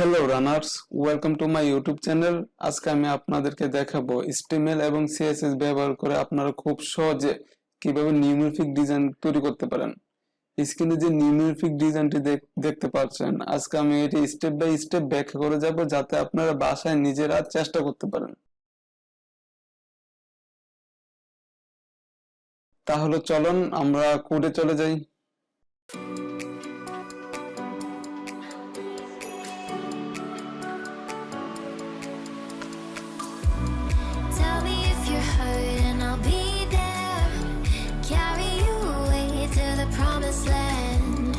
Hello runners, welcome to my YouTube channel. আজকে আমি আপনাদেরকে দেখাবো HTML এবং CSS ব্যবহার করে আপনারা খুব সহজে কিভাবে নিউমেরিক ডিজাইন তৈরি করতে পারেন। স্ক্রিনে যে নিউমেরিক ডিজাইনটি দেখতে পাচ্ছেন, আজকে আমি এটি স্টেপ বাই স্টেপ ব্যাখ্যা করে যাব যাতে আপনারা বাসায় নিজেরা চেষ্টা করতে পারেন। তাহলে চলুন আমরা কোডে চলে যাই। Tell me if you're hurt and I'll be there. Carry you away to the promised land.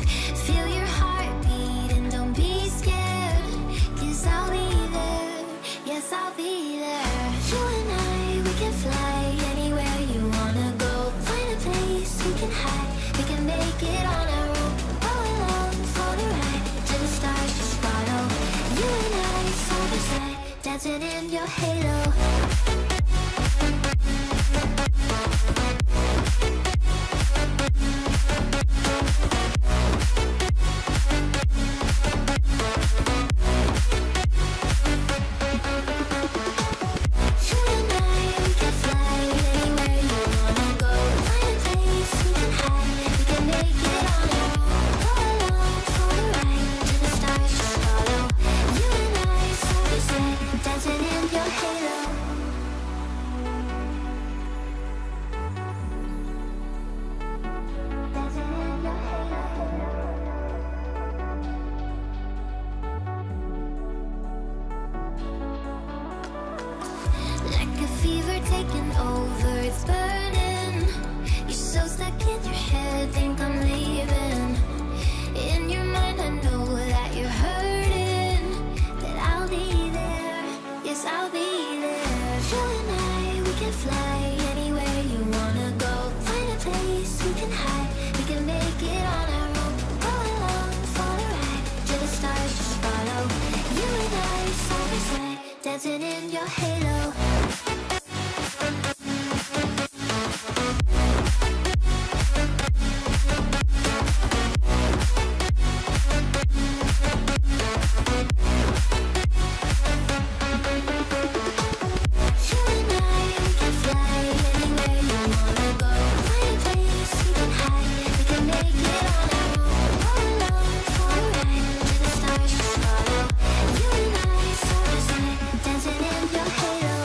Feel your heartbeat and don't be scared. 'Cause I'll be there, yes I'll be there. You and I, we can fly anywhere you wanna go. Find a place we can hide, we can make it on our own. Go along for the ride, to the stars just follow. You and I, side by side, dancing in your halo. Dancing in your halo. Dancing in your halo. Like a fever taking over, it's burning. You're so stuck in your head, think I'm leaving. In your mind I know that you're hurting, that I'll be there, yes I'll be there. You and I, we can fly anywhere you wanna go. Find a place we can hide, we can make it on our own. Go along for the ride, to the stars just follow. You and I, side by side, dancing in your halo. You and I, we can fly anywhere you wanna go. Find a place we can hide, we can make it on our own. Go along for the ride, to the stars just follow. You and I, side by side, dancing in your halo.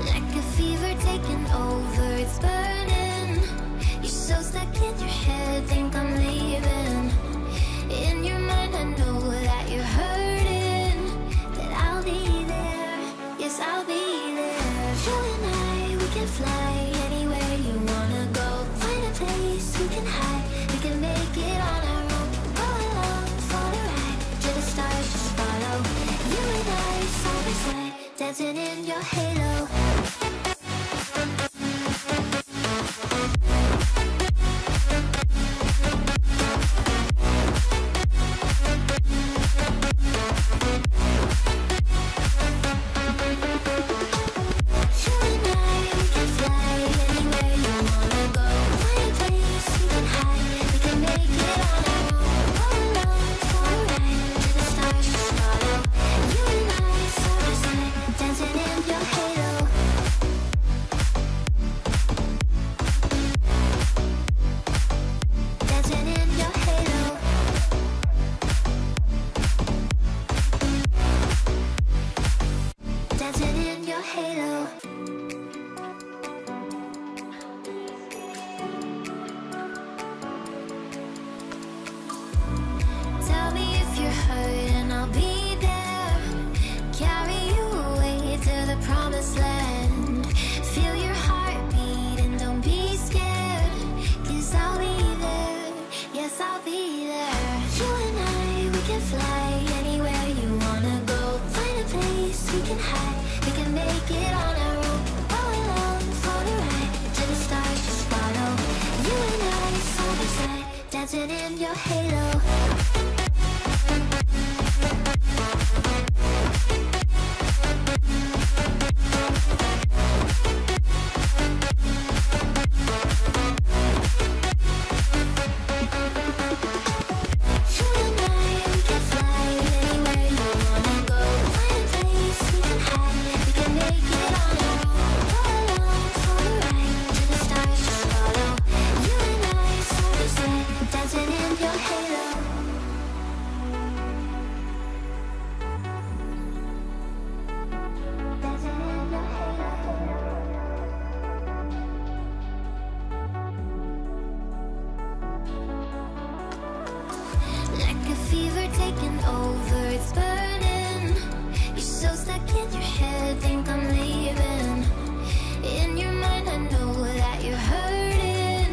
like a fever taking over, it's burning. You're so stuck in your head, think I'm leaving. In your mind I know that you're hurting, that I'll be there, yes I'll be there. You and I, we can fly anywhere you wanna go. Find a place we can hide, we can make it on our own. Go along for the ride, to the stars just follow. You and I, side by side, dancing in your halo. Tell me if you're hurt and I'll be there. Carry you away to the promised land. Feel your heartbeat and don't be scared, 'cause I'll be there, yes I'll be there. You and I, we can fly anywhere you wanna go. Find a place we can hide, we can make it on our own. Go along for the ride, to the stars just follow. You and I, side by side, dancing in your halo. Like a fever taking over, it's burning. You're so stuck in your head, think I'm leaving. In your mind I know that you're hurting,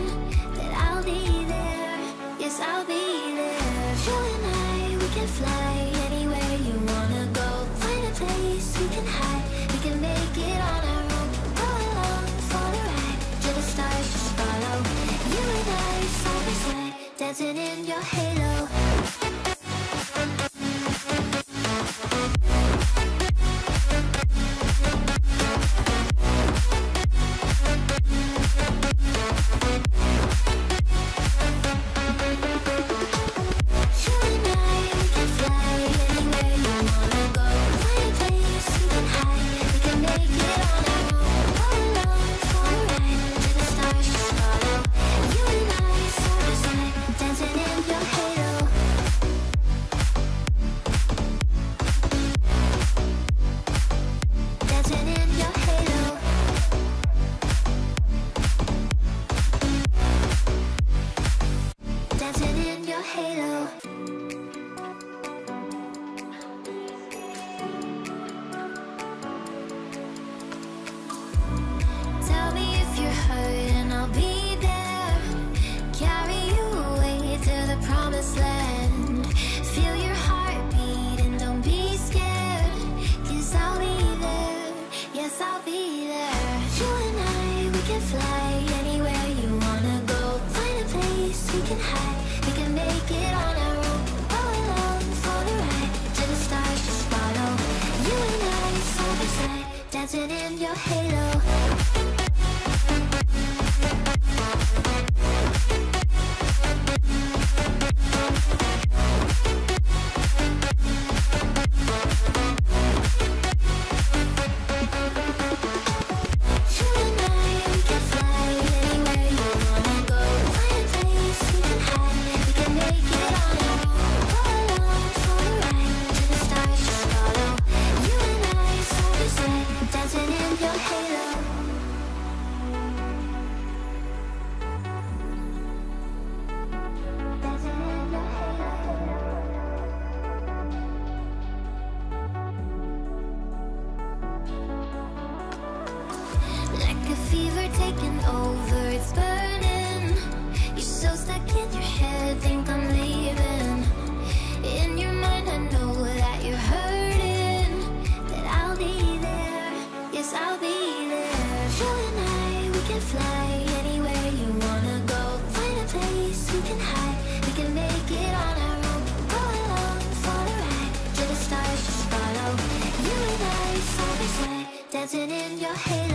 that I'll be there, yes I'll be there. You and I, we can fly anywhere you wanna go. Find a place we can hide, we can make it on our own. Go along for the ride, to the stars just follow. You and I, side by side, dancing in your halo. Dancing in your halo. Dancing in your halo. taking over, it's burning. You're so stuck in your head, think I'm leaving. In your mind I know that you're hurting, that I'll be there, yes I'll be there. You and I, we can fly anywhere you wanna go. Find a place we can hide, we can make it on our own. Go along for the ride, till the stars just follow. You and I, side by side, dancing in your halo.